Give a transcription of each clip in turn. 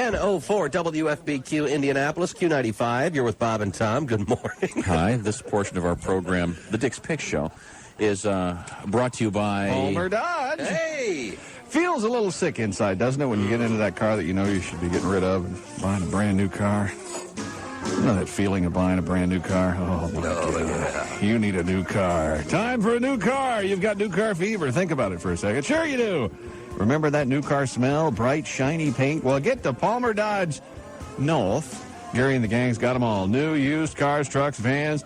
10:04 WFBQ Indianapolis, Q95. You're with Bob and Tom. Good morning. Hi. This portion of our program, The Dick's Pick Show, is brought to you by Palmer Dodge. Hey! Feels a little sick inside, doesn't it, when you get into that car that you know you should be getting rid of and buying a brand new car? You know that feeling of buying a brand new car? Oh, my God. You need a new car. Time for a new car. You've got new car fever. Think about it for a second. Sure you do. Remember that new car smell? Bright, shiny paint? Well, get to Palmer Dodge North. Gary and the gang's got them all. New, used cars, trucks, vans.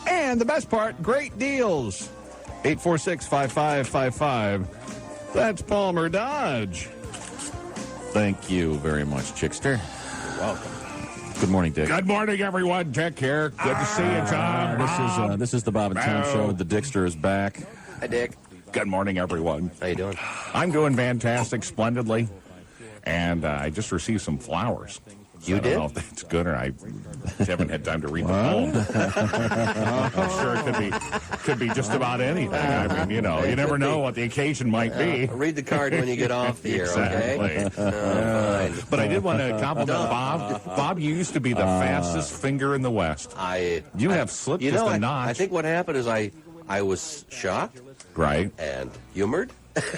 And the best part, great deals. 846-5555. That's Palmer Dodge. Thank you very much, Chickster. You're welcome. Good morning, Dick. Good morning, everyone. Dick here. Good to see you, Tom. This is the Bob and Tom Show. The Dickster is back. Hi, Dick. Good morning, everyone. How you doing? I'm doing fantastic, splendidly, and I just received some flowers. You I did? don't know if that's good or I haven't had time to read the poem. I'm sure it could be just about anything. I mean, you know, you never know what the occasion might be. Read the card when you get off the air, Exactly. okay? Fine. But I did want to compliment Bob. Bob, you used to be the fastest finger in the West. You have slipped just a notch. I think what happened is I was shocked Right. and humored.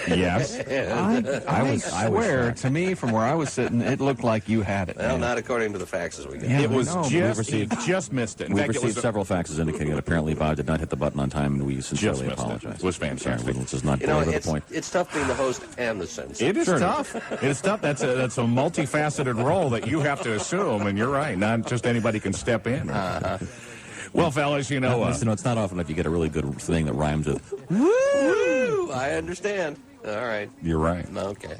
Yes. I swear, to me, from where I was sitting, it looked like you had it. Well, not according to the faxes we got. Yeah, It was I know, but he just missed it. In We've fact, it received was several faxes indicating that apparently Bob did not hit the button on time, and we sincerely missed it. apologize. It was fantastic. Sorry, let's just not You know, belabor the point. it's tough being the host and the censor. It is Sure. tough. It's tough. That's a multifaceted role that you have to assume, and you're right. Not just anybody can step in. Well, fellas, you know, Listen, it's not often enough you get a really good thing that rhymes with. Woo! I understand. All right. you're right. Okay.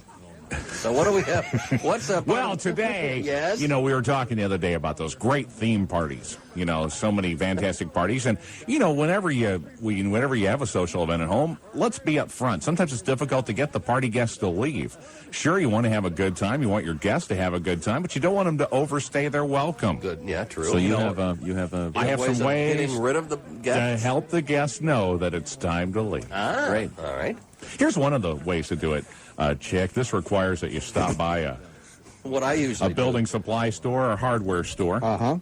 So what do we have? What's up? Well, today, Yes? you know, we were talking the other day about those great theme parties. You know, so many fantastic parties, and you know, whenever you have a social event at home, let's be up front. Sometimes it's difficult to get the party guests to leave. Sure, you want to have a good time, you want your guests to have a good time, but you don't want them to overstay their welcome. Good. Yeah, true. So you know, have a I have ways some of ways getting rid of the to guests. help the guests know that it's time to leave. Great. All right. Here's one of the ways to do it, Chick. This requires that you stop by a What I usually building supply store or hardware store. Uh-huh.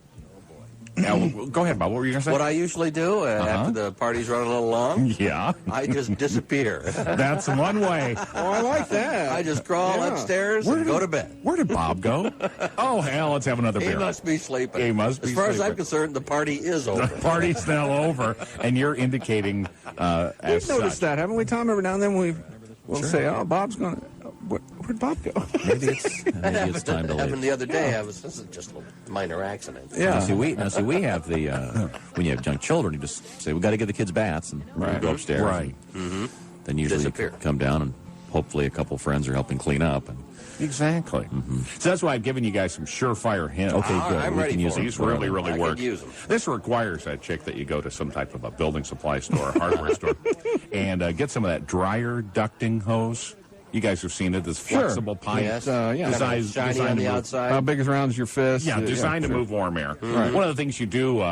Now, go ahead, Bob. What were you going to say? What I usually do after the party's running a little long, Yeah, I just disappear. that's one way. Oh, I like that. I just crawl Yeah. upstairs and go to bed. Where did Bob go? Oh, hell, let's have another He beer. must be sleeping. He must be As far as I'm sleeping. concerned, the party is over. The party's now over, and you're indicating as We've noticed such. that, haven't we, Tom? Every now and then we'll say, oh, Bob's going to... Where'd Bob go? Maybe it's time to Happened leave. the other day. This is just a little minor accident. Yeah. Now, see, we have the when you have young children, you just say we got to give the kids baths and we go upstairs. Right. Then usually you Disappear. come down and hopefully a couple friends are helping clean up. And Exactly. So that's why I've given you guys some surefire hints. Okay, good. I'm We ready can for use them. them. These really, I really could work. use 'em. This requires that chick that you go to some type of a building supply store or hardware store and get some of that dryer ducting hose. You guys have seen it, this flexible pipe. Yes. Yeah. Kind of shiny on the to move- outside. How big as round as your fist? Yeah, designed to sure. move warm air. One of the things you do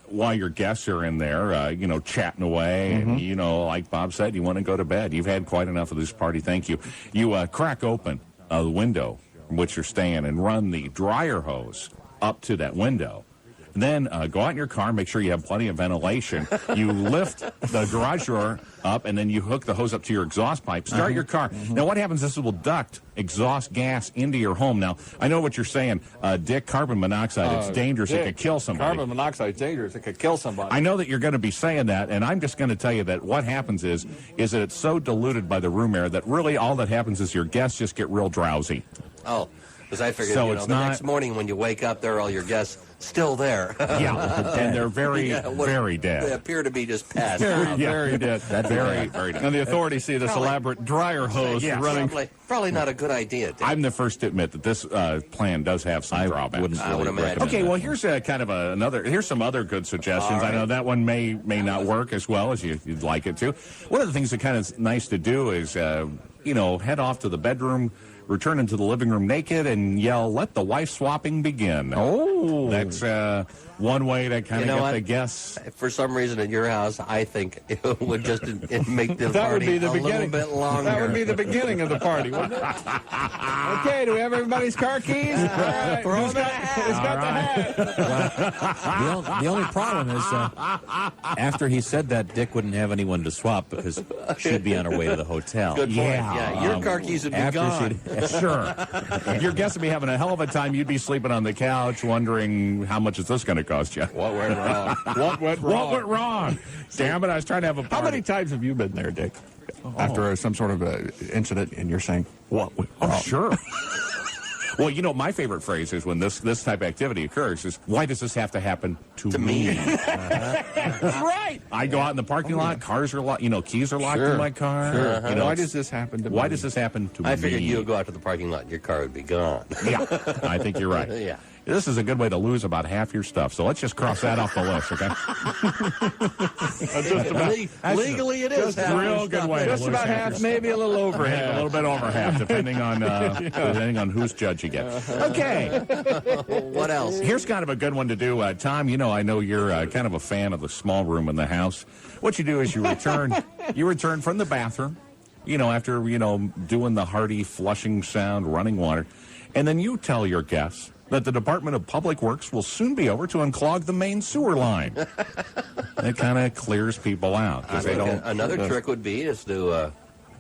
while your guests are in there, you know, chatting away, and, you know, like Bob said, you want to go to bed. You've had quite enough of this party. Thank you. You crack open the window from which you're staying and run the dryer hose up to that window. Then go out in your car, make sure you have plenty of ventilation. You lift the garage door up, and then you hook the hose up to your exhaust pipe. Start your car. Now, what happens is this will duct exhaust gas into your home. Now, I know what you're saying. Dick, carbon monoxide, it's dangerous. It could kill somebody. Carbon monoxide is dangerous. It could kill somebody. I know that you're going to be saying that, and I'm just going to tell you that what happens is that it's so diluted by the room air that really all that happens is your guests just get real drowsy. Oh, because I figured, So you know, it's the not- next morning when you wake up, there are all your guests still there. Yeah, and they're very, very They dead. appear to be just passed out. Very dead. Very, very dead. And the authorities see this elaborate dryer hose Yes. running. Probably not a good idea. Dick. I'm the first to admit that this plan does have some drawbacks. wouldn't I would really imagine. recommend Okay, that. well, here's here's some other good suggestions. All I know right. that one may not work as well as you'd like it to. One of the things that kind of nice to do is, you know, head off to the bedroom, return into the living room naked, and yell, "Let the wife swapping begin." Oh. That's one way to kind You know of get what? the guests. For some reason at your house, I think it would just make the That would party be the a little beginning. bit longer. That would be the beginning of the party, wouldn't it? Okay, do we have everybody's car keys? All right, who's got the hat? The only problem is after he said that, Dick wouldn't have anyone to swap because she'd be on her way to the hotel. Good point. Yeah. Your car keys would be After gone. Sure. Your guests would be having a hell of a time. You'd be sleeping on the couch wondering how much is this going to cost you. What went wrong? What went wrong? What went wrong? Damn it, I was trying to have a party. How many times have you been there, Dick? After some sort of incident, and you're saying, what went wrong? Oh, sure. Well, you know, my favorite phrase is when this type of activity occurs is, why does this have to happen to me? Right. I go out in the parking lot, cars are locked, keys are locked Sure. in my car. Sure. You know, Why does this happen to me? why does this happen to me? I figured you would go out to the parking lot and your car would be gone. Yeah, I think you're right. Yeah. This is a good way to lose about half your stuff. So let's just cross that off the list, okay? Legally, it is. a real good way. Just about half, maybe a little over A half. little bit over half, depending on whose judge you get. Okay, What else? here's kind of a good one to do. Tom, I know you're kind of a fan of the small room in the house. What you do is you return from the bathroom, after doing the hearty flushing sound, running water, and then you tell your guests that the Department of Public Works will soon be over to unclog the main sewer line. It kind of clears people out because they don't. Another trick would be is to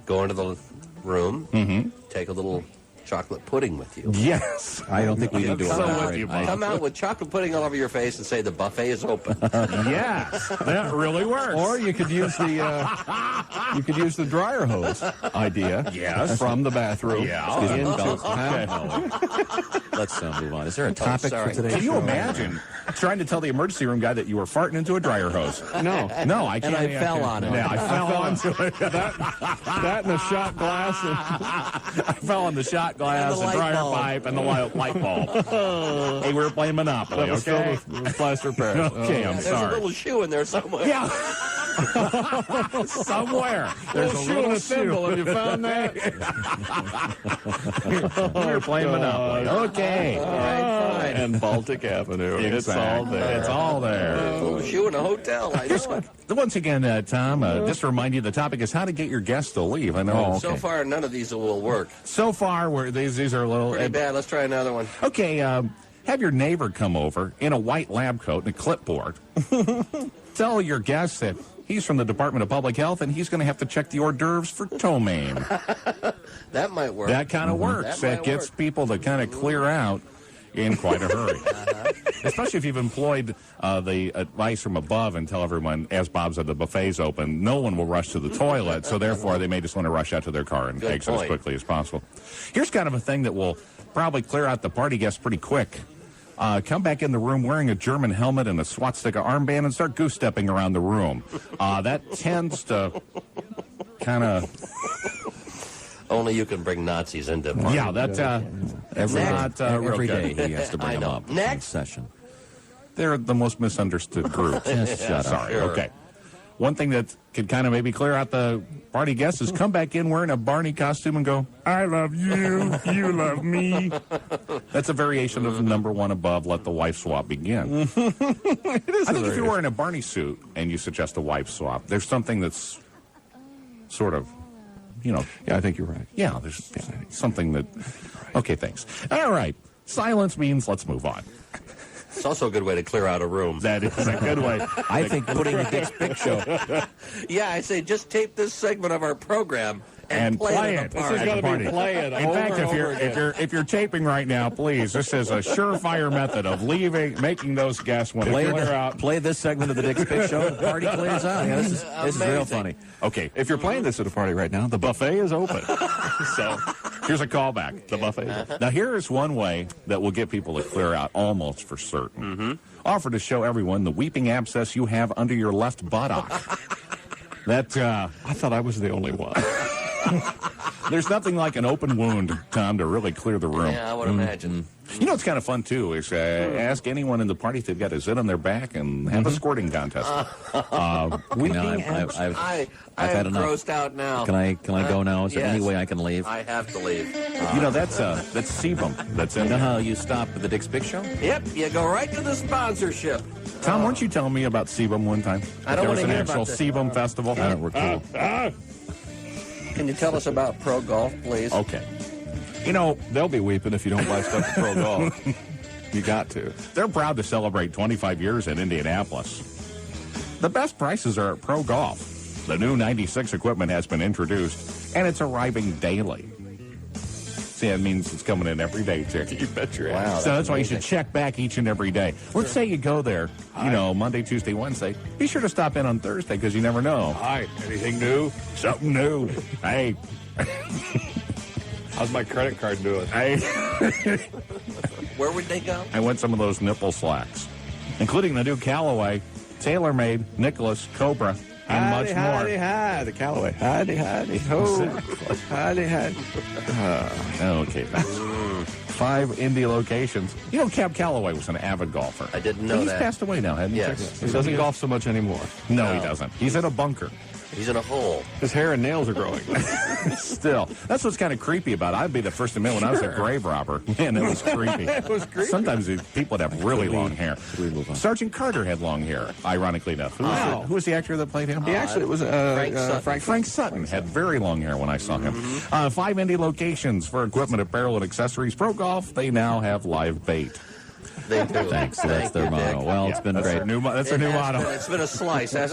go into the room, take a little chocolate pudding with you. Yes. I don't think we need to So with elaborate. you, Bob. Come out with chocolate pudding all over your face and say the buffet is open. Yes, that really works. Or you could use the dryer hose idea. Yes. From the bathroom. Yeah. Let's move on. Is there a topic for sorry. today? Can you imagine trying to tell the emergency room guy that you were farting into a dryer hose? No. No, I can't. I fell on it. Yeah, I fell onto it. That and the shot glass. I fell on the shot glass, And the the light dryer bulb. pipe, and the light bulb. Hey, we were playing Monopoly, That was filled okay? with plaster of Paris. Okay, I'm There's a sorry. little shoe in there somewhere. Yeah. Somewhere. There's a shoe and little a thimble. Have you found that? We were playing Monopoly. Okay. All right, fine. And Baltic Avenue. It's all there. It's all there. A little shoe in a hotel. I know it. Once again, Tom, just to remind you, the topic is how to get your guests to leave. I know. So far, none of these will work. So far, these are a little. Pretty bad. Let's try another one. Okay, have your neighbor come over in a white lab coat and a clipboard. Tell your guests that he's from the Department of Public Health and he's going to have to check the hors d'oeuvres for ptomaine. That might work. That kind of works. That That might gets work. people to kind of clear out in quite a hurry. Especially if you've employed the advice from above and tell everyone, as Bob said, the buffet's open. No one will rush to the toilet, so therefore they may just want to rush out to their car and Good exit as point. quickly as possible. Here's kind of a thing that will probably clear out the party guests pretty quick. Come back in the room wearing a German helmet and a swastika armband and start goose-stepping around the room. That tends to kind of... Only you can bring Nazis into party. Yeah, that's Every not real every good. day he has to I bring them know. up in Next. session. They're the most misunderstood group. Just shut up. Sorry. Sure. Okay. One thing that could kind of maybe clear out the party guests is come back in wearing a Barney costume and go, I love you, you love me. That's a variation of number one above, let the wife swap begin. I think if you're wearing a Barney suit and you suggest a wife swap, there's something that's sort of, Yeah, I think you're right. yeah, there's something that, okay, thanks. All right. Silence means let's move on. It's also a good way to clear out a room. That is a good way. I think putting the Dick's Pick Show. Yeah, I say just tape this segment of our program and play it. This is at going the to party. be playing In over fact, and if over you're again. if you're taping right now, please, this is a surefire method of making those guests want to Play, clear out. play this segment of the Dick's Pick Show. The party clears out. Yeah, this is real Amazing. funny. Okay, If you're playing this at a party right now, the buffet is open. so here's a callback. The buffet. Now here is one way that will get people to clear out almost for certain. Offer to show everyone the weeping abscess you have under your left buttock. That I thought I was the only one. There's nothing like an open wound, Tom, to really clear the room. Yeah, I would imagine. You know what's kind of fun, too, is ask anyone in the party if they've got a zit on their back and have a squirting contest. I I've had am enough. grossed out now. Can I go now? Is there Yes. any way I can leave? I have to leave. You know, that's sebum that's in You know there. how you stop at the Dick's Big Show? Yep, you go right to the sponsorship. Tom, weren't you telling me about sebum one time? I don't There was wanna an hear actual about this. sebum festival. I don't recall. Can you tell us about pro golf, please? Okay. You know, They'll be weeping if you don't buy stuff at Pro Golf. You got to. they're proud to celebrate 25 years in Indianapolis. The best prices are at Pro Golf. The new 96 equipment has been introduced, and it's arriving daily. See, that means it's coming in every day, too. You bet your ass. Wow. So that's why you should amazing. check back each and every day. Let's say you go there, you know, Monday, Tuesday, Wednesday. Be sure to stop in on Thursday because you never know. Hi, anything new? Something new. Hey, How's my credit card doing? hey. Where would they go? I want some of those nipple slacks, including the new Callaway, TaylorMade, Nicholas, Cobra, and much more. Hi, the Callaway. Howdy, ho. Howdy. Okay, thanks. 5 Indy locations. You know, Cab Calloway was an avid golfer. I didn't know He's that. passed away now, hasn't he? Yes. He doesn't golf so much anymore. No, he doesn't. He's in a bunker. He's in a hole. His hair and nails are growing. Still, that's what's kind of creepy about it. I'd be the first to admit when I was a grave robber. Man, it was creepy. It was creepy. Sometimes people would have really long hair. we move on? Sergeant Carter had long hair, ironically enough. Who was the actor that played him? He actually was Frank Sutton. Frank Sutton had very long hair when I saw him. 5 Indy locations for equipment, apparel, and accessories. Pro Golf, they now have live bait. They do. Thanks. Thank That's their you, Dick. motto. Well, it's been That's great. their new, that's their new motto. It's been a slice, hasn't it?